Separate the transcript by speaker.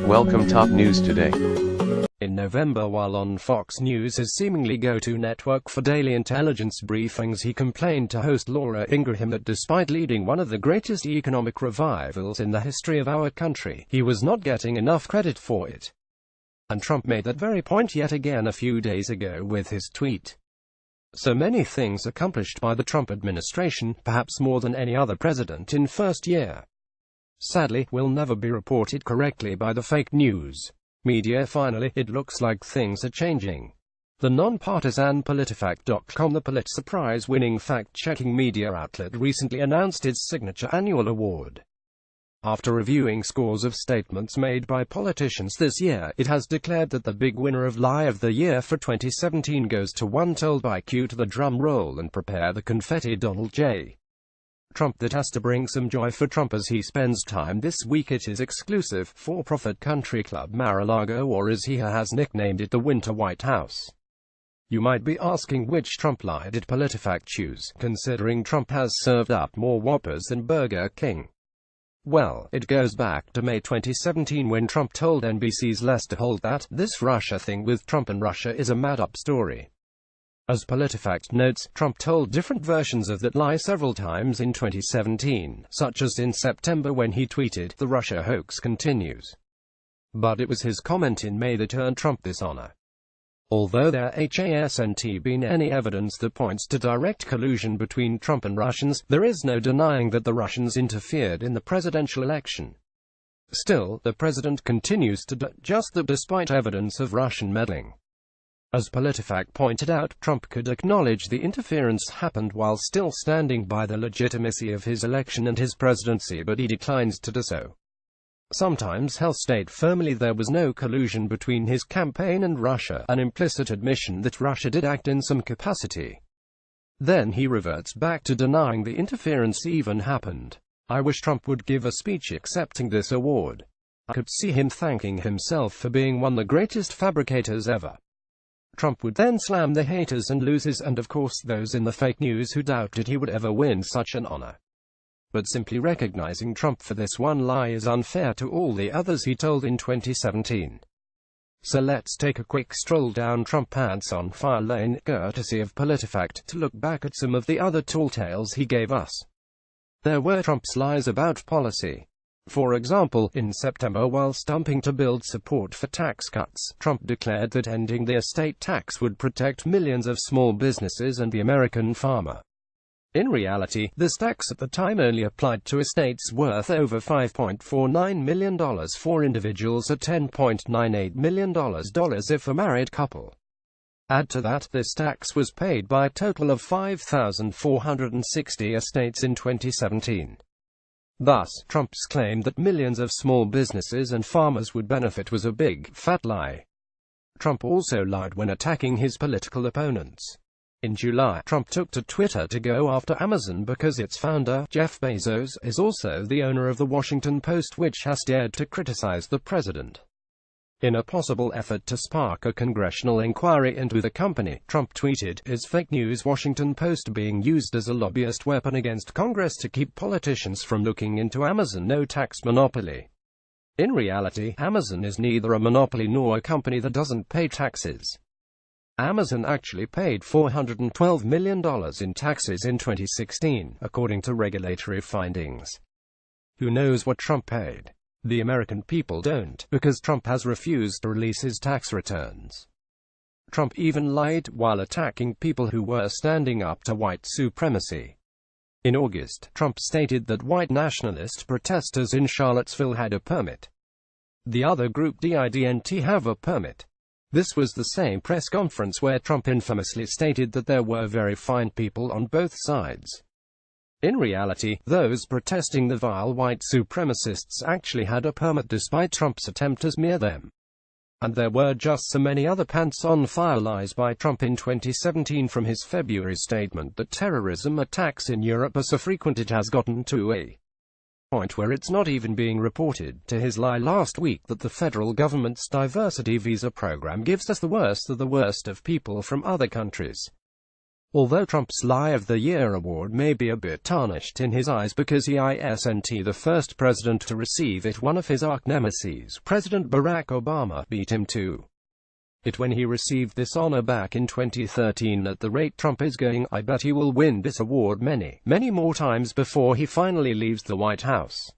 Speaker 1: Welcome top news today.
Speaker 2: In November, while on Fox News' his seemingly go-to network for daily intelligence briefings, he complained to host Laura Ingraham that despite leading one of the greatest economic revivals in the history of our country, he was not getting enough credit for it. And Trump made that very point yet again a few days ago with his tweet. So many things accomplished by the Trump administration, perhaps more than any other president in first year, sadly, will never be reported correctly by the fake news media. Finally, it looks like things are changing. The non-partisan PolitiFact.com, the Pulitzer Prize-winning fact-checking media outlet, recently announced its signature annual award. After reviewing scores of statements made by politicians this year, it has declared that the big winner of Lie of the Year for 2017 goes to one told by cue to the drum roll and prepare the confetti Donald J. Trump. That has to bring some joy for Trump as he spends time this week at his exclusive, for-profit country club Mar-a-Lago, or as he has nicknamed it, the Winter White House. You might be asking, which Trump lie did PolitiFact choose, considering Trump has served up more Whoppers than Burger King? Well, it goes back to May 2017 when Trump told NBC's Lester Holt that this Russia thing with Trump and Russia is a made-up story. As PolitiFact notes, Trump told different versions of that lie several times in 2017, such as in September when he tweeted, "The Russia hoax continues." But it was his comment in May that earned Trump this honor. Although there hasn't been any evidence that points to direct collusion between Trump and Russians, there is no denying that the Russians interfered in the presidential election. Still, the president continues to just that despite evidence of Russian meddling. As PolitiFact pointed out, Trump could acknowledge the interference happened while still standing by the legitimacy of his election and his presidency, but he declines to do so. Sometimes he'll state firmly there was no collusion between his campaign and Russia, an implicit admission that Russia did act in some capacity. Then he reverts back to denying the interference even happened. I wish Trump would give a speech accepting this award. I could see him thanking himself for being one of the greatest fabricators ever. Trump would then slam the haters and losers, and of course those in the fake news who doubted he would ever win such an honor. But simply recognizing Trump for this one lie is unfair to all the others he told in 2017. So let's take a quick stroll down Trump Pants on Fire lane, courtesy of PolitiFact, to look back at some of the other tall tales he gave us. There were Trump's lies about policy. For example, in September, while stumping to build support for tax cuts, Trump declared that ending the estate tax would protect millions of small businesses and the American farmer. In reality, this tax at the time only applied to estates worth over $5.49 million for individuals, or $10.98 million if a married couple. Add to that, this tax was paid by a total of 5,460 estates in 2017. Thus, Trump's claim that millions of small businesses and farmers would benefit was a big, fat lie. Trump also lied when attacking his political opponents. In July, Trump took to Twitter to go after Amazon because its founder, Jeff Bezos, is also the owner of the Washington Post, which has dared to criticize the president. In a possible effort to spark a congressional inquiry into the company, Trump tweeted, "Is fake news Washington Post being used as a lobbyist weapon against Congress to keep politicians from looking into Amazon no tax monopoly?" In reality, Amazon is neither a monopoly nor a company that doesn't pay taxes. Amazon actually paid $412 million in taxes in 2016, according to regulatory findings. Who knows what Trump paid? The American people don't, because Trump has refused to release his tax returns. Trump even lied while attacking people who were standing up to white supremacy. In August, Trump stated that white nationalist protesters in Charlottesville had a permit. The other group didn't have a permit. This was the same press conference where Trump infamously stated that there were very fine people on both sides. In reality, those protesting the vile white supremacists actually had a permit despite Trump's attempt to smear them. And there were just so many other pants-on-fire lies by Trump in 2017, from his February statement that terrorism attacks in Europe are so frequent it has gotten to a point where it's not even being reported, to his lie last week that the federal government's diversity visa program gives us the worst of people from other countries. Although Trump's Lie of the Year award may be a bit tarnished in his eyes because he isn't the first president to receive it, one of his arch-nemeses, President Barack Obama, beat him to it when he received this honor back in 2013. At the rate Trump is going, I bet he will win this award many more times before he finally leaves the White House.